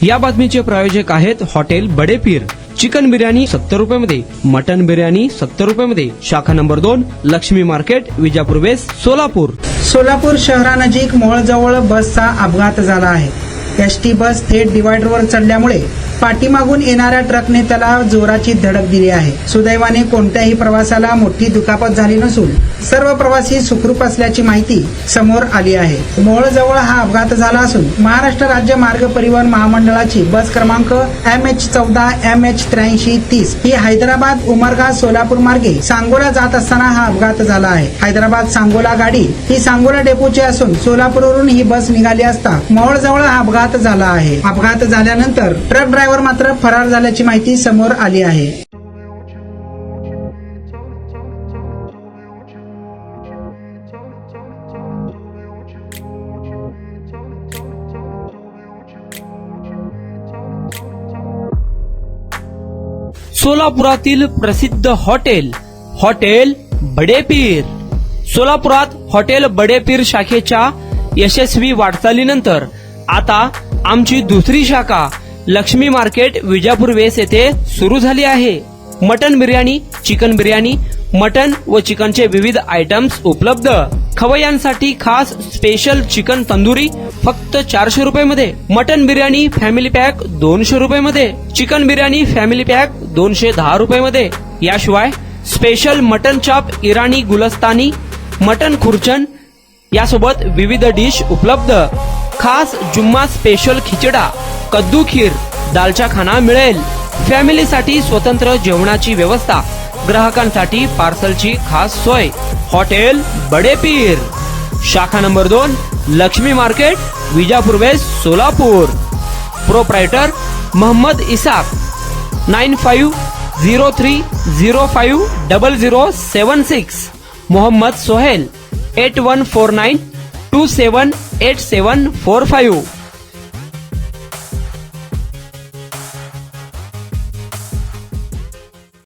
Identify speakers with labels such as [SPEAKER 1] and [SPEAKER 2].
[SPEAKER 1] या बातमीचे प्रायोजक आहेत हॉटेल बडे पीर। चिकन बिर्याणी 70 रुपयामध्ये, मटन बिर्याणी 70 रुपयामध्ये। शाखा number 2, Lakshmi market, Vijapur west, Solapur.
[SPEAKER 2] Solapur शहरानजीक मोहोळजवळ बसचा अपघात झाला आहे। एसटी बस थेट डिवायडरवर चढल्यामुळे पाठीमागून येणाऱ्या ट्रकने त्याला जोराची धडक दिली आहे। सुदैवाने कोणत्याही प्रवाशाला मोठी दुखापत झाली नसून सर्व प्रवासी सुखरूप असल्याची माहिती समोर आली आहे। मोहोळजवळ हा अपघात झाला असून महाराष्ट्र राज्य मार्ग परिवहन महामंडळाची बस क्रमांक MH14 MH8330 ही हैदराबाद उमरगा सोलापूर मार्गे सांगोला जात असताना हा अपघात झाला आहे। हैदराबाद सांगोला गाडी ही सांगोला डेपोची असून सोलापूरवरून ही बस निघाली असता मोहोळजवळ हा अपघात झाला आहे। अपघात झाल्यानंतर ट्रक ड्रायव्हर मात्र फरार झाल्याची माहिती समोर आली आहे।
[SPEAKER 1] सोलापुरातील प्रसिद्ध हॉटेल बडे पीर। सोलापुरात हॉटेल बडे पीर शाखेच्या यशस्वी वाटचालीनंतर आता आमची दुसरी शाखा लक्ष्मी मार्केट, विजापूर वेस्ट येथे सुरू झाली आहे। Mutton biryani, chicken biryani, mutton व चिकनचे विविध आयटम्स उपलब्ध। खवय्यांसाठी खास स्पेशल चिकन तंदुरी फक्त 400 रुपयामध्ये, मटन बिर्याणी फॅमिली पॅक 200 रुपयामध्ये, चिकन बिर्याणी फॅमिली पॅक 210 रुपयामध्ये। याशिवाय स्पेशल मटन चाप, इराणी गुलस्तानी, मटन खुर्चन यासोबत विविध डिश उपलब्ध। खास जुम्मा स्पेशल खिचडा, कद्दू खीर, दालचा खाना मिळेल। फॅमिलीसाठी स्वतंत्र जेवणाची व्यवस्था, ग्राहकांसाठी पार्सलची खास सोय। हॉटेल बडे पीर, शाखा number 2, Lakshmi market, Vijapur west, Solapur. Proprietor Mohammed Isaq, 9503050076। Mohammed Sohail, 8149278745।